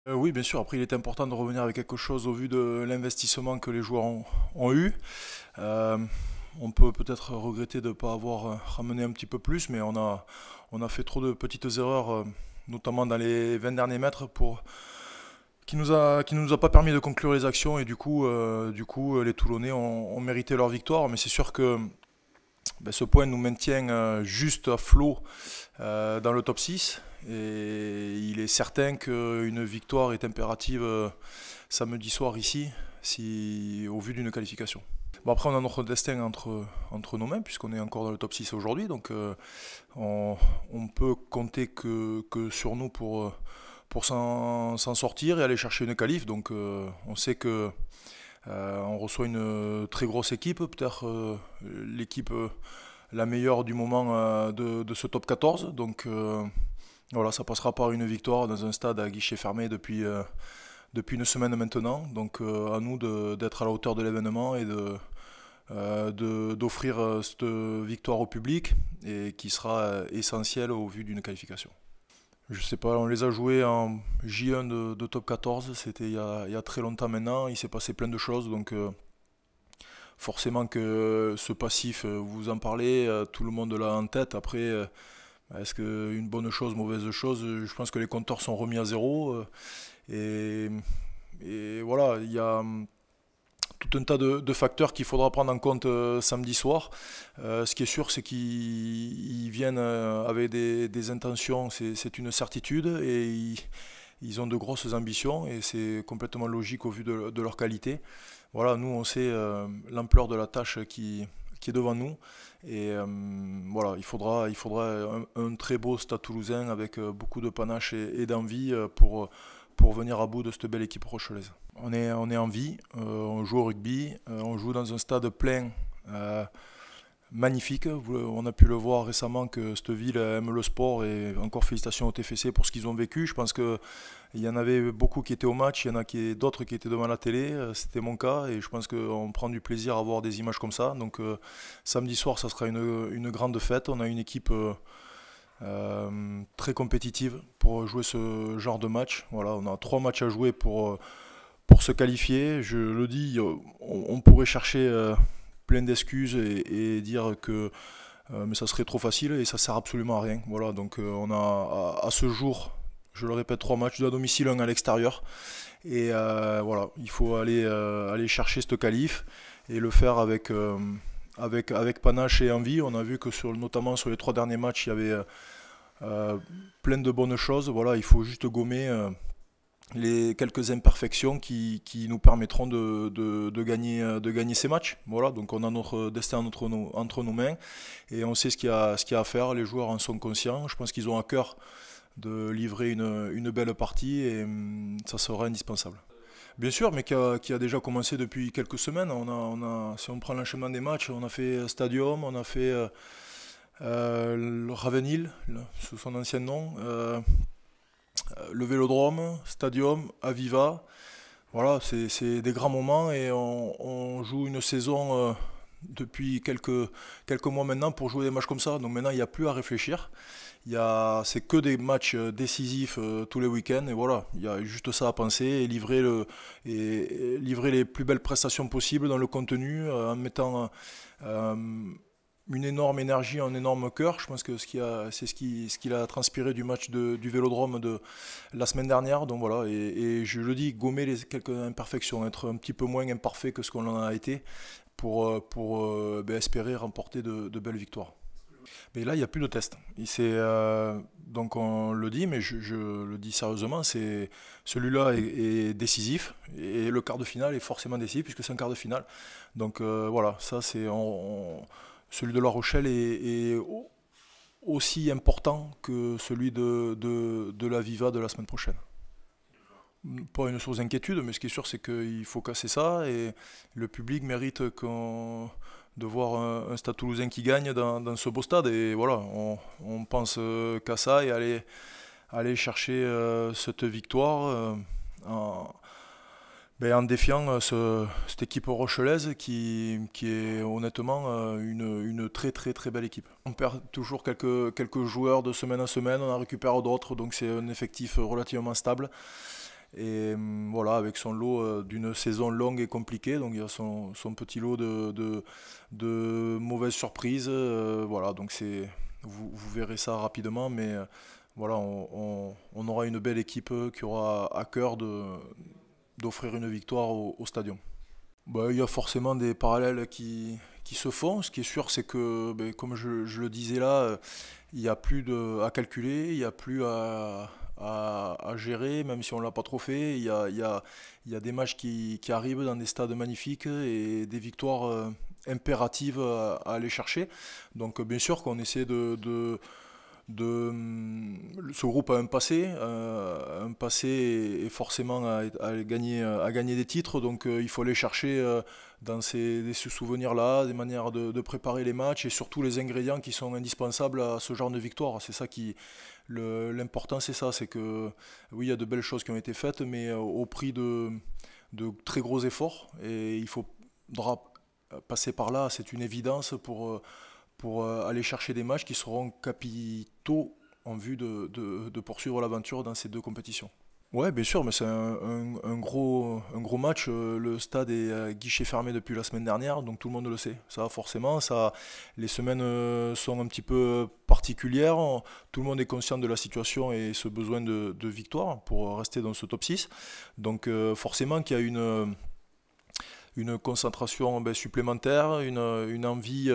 Oui, bien sûr. Après, il est important de revenir avec quelque chose au vu de l'investissement que les joueurs ont eu. Euh, on peut peut-être regretter de ne pas avoir ramené un petit peu plus, mais on a fait trop de petites erreurs, notamment dans les 20 derniers mètres, qui nous a pas permis de conclure les actions. Et du coup, les Toulonnais ont mérité leur victoire. Mais c'est sûr que ben, ce point nous maintient juste à flot dans le top 6. Et il est certain qu'une victoire est impérative samedi soir ici, au vu d'une qualification. Bon, après, on a notre destin entre nos mains, puisqu'on est encore dans le top 6 aujourd'hui. Donc, on, on peut compter que sur nous pour s'en sortir et aller chercher une qualif. Donc, on sait que on reçoit une très grosse équipe, peut-être l'équipe la meilleure du moment de ce top 14. Donc, voilà, ça passera par une victoire dans un stade à guichet fermé depuis une semaine maintenant. Donc, à nous d'être à la hauteur de l'événement et d'offrir cette victoire au public et qui sera essentielle au vu d'une qualification. Je sais pas, on les a joués en J1 de top 14, c'était il y a très longtemps maintenant, il s'est passé plein de choses, donc forcément que ce passif, vous en parlez, tout le monde l'a en tête. Après, est-ce que une bonne chose, mauvaise chose, je pense que les compteurs sont remis à zéro, et, et voilà, il y a tout un tas de facteurs qu'il faudra prendre en compte samedi soir. Ce qui est sûr, c'est qu'ils viennent avec des intentions, c'est une certitude, et ils ont de grosses ambitions, et c'est complètement logique au vu de leur qualité. Voilà, nous, on sait l'ampleur de la tâche qui est devant nous. Et voilà, il faudra un très beau Stade Toulousain avec beaucoup de panache et d'envie pour venir à bout de cette belle équipe rochelaise. On est en vie, on joue au rugby, on joue dans un stade plein, euh, magnifique. On a pu le voir récemment que cette ville aime le sport, et encore félicitations au TFC pour ce qu'ils ont vécu. Je pense qu'il y en avait beaucoup qui étaient au match, il y en a d'autres qui étaient devant la télé. C'était mon cas, et je pense qu'on prend du plaisir à voir des images comme ça. Donc samedi soir, ça sera une grande fête. On a une équipe très compétitive pour jouer ce genre de match. Voilà, on a 3 matchs à jouer pour se qualifier. Je le dis, on pourrait chercher plein d'excuses et dire que mais ça serait trop facile, et ça sert absolument à rien. Voilà, donc on a à ce jour, je le répète, 3 matchs, 2 à domicile, un à l'extérieur. Et voilà, il faut aller chercher cette qualif et le faire avec panache et envie. On a vu que notamment sur les 3 derniers matchs, il y avait plein de bonnes choses. Voilà, il faut juste gommer les quelques imperfections qui nous permettront de gagner ces matchs. Voilà, donc on a notre destin entre nos mains, et on sait ce qu'il y a à faire. Les joueurs en sont conscients. Je pense qu'ils ont à cœur de livrer une belle partie, et ça sera indispensable. Bien sûr, mais qui a déjà commencé depuis quelques semaines. Si on prend l'enchaînement des matchs, on a fait Stadium, on a fait le Ravenhill, sous son ancien nom, le Vélodrome, Stadium, Aviva. Voilà, c'est des grands moments, et on joue une saison depuis quelques mois maintenant pour jouer des matchs comme ça. Donc maintenant, il n'y a plus à réfléchir. C'est que des matchs décisifs tous les week-ends, et voilà, il y a juste ça à penser, et livrer les plus belles prestations possibles dans le contenu, en mettant euh, une énorme énergie, un énorme cœur. Je pense que c'est ce qu'il a transpiré du match du Vélodrome de la semaine dernière. Donc voilà, et je le dis, gommer quelques imperfections, être un petit peu moins imparfait que ce qu'on en a été pour ben, espérer remporter de belles victoires. Mais là, il n'y a plus de test. Donc on le dit, mais je le dis sérieusement, celui-là est décisif, et le quart de finale est forcément décisif puisque c'est un quart de finale. Donc voilà, ça celui de La Rochelle est aussi important que celui de la Viva de la semaine prochaine. Pas une source d'inquiétude, mais ce qui est sûr, c'est qu'il faut casser ça, et le public mérite de voir un Stade Toulousain qui gagne dans ce beau stade. Et voilà, on pense qu'à ça, et aller chercher cette victoire en, en défiant cette équipe rochelaise qui est honnêtement une très très très belle équipe. On perd toujours quelques joueurs de semaine en semaine, on en récupère d'autres, donc c'est un effectif relativement stable. Voilà, avec son lot d'une saison longue et compliquée, donc il y a son petit lot de mauvaises surprises. Voilà, donc vous verrez ça rapidement, mais voilà, on aura une belle équipe qui aura à cœur d'offrir une victoire au Stadium. Bah, il y a forcément des parallèles qui se font. Ce qui est sûr, c'est que, ben, comme je le disais là, il n'y a plus à calculer, il n'y a plus à gérer, même si on ne l'a pas trop fait. Il y a des matchs qui arrivent dans des stades magnifiques et des victoires impératives à aller chercher. Donc, bien sûr qu'on essaie ce groupe a un passé et forcément à gagner des titres, donc il faut aller chercher dans ces souvenirs-là, des manières de préparer les matchs et surtout les ingrédients qui sont indispensables à ce genre de victoire. C'est ça l'important, c'est ça, c'est que oui, il y a de belles choses qui ont été faites, mais au prix de très gros efforts et il faudra passer par là, c'est une évidence pour aller chercher des matchs qui seront capitaux en vue de poursuivre l'aventure dans ces deux compétitions. Ouais, bien sûr, mais c'est un gros match. Le stade est à guichet fermé depuis la semaine dernière, donc tout le monde le sait. Ça, forcément, les semaines sont un petit peu particulières. Tout le monde est conscient de la situation et ce besoin de victoire pour rester dans ce top 6. Donc, forcément qu'il y a une concentration ben, supplémentaire, une envie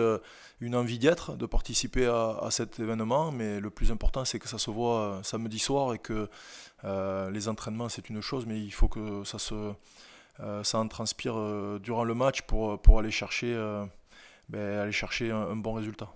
d'y être, de participer à cet événement. Mais le plus important, c'est que ça se voit samedi soir et que les entraînements, c'est une chose, mais il faut que ça en transpire durant le match pour aller chercher, ben, aller chercher un bon résultat.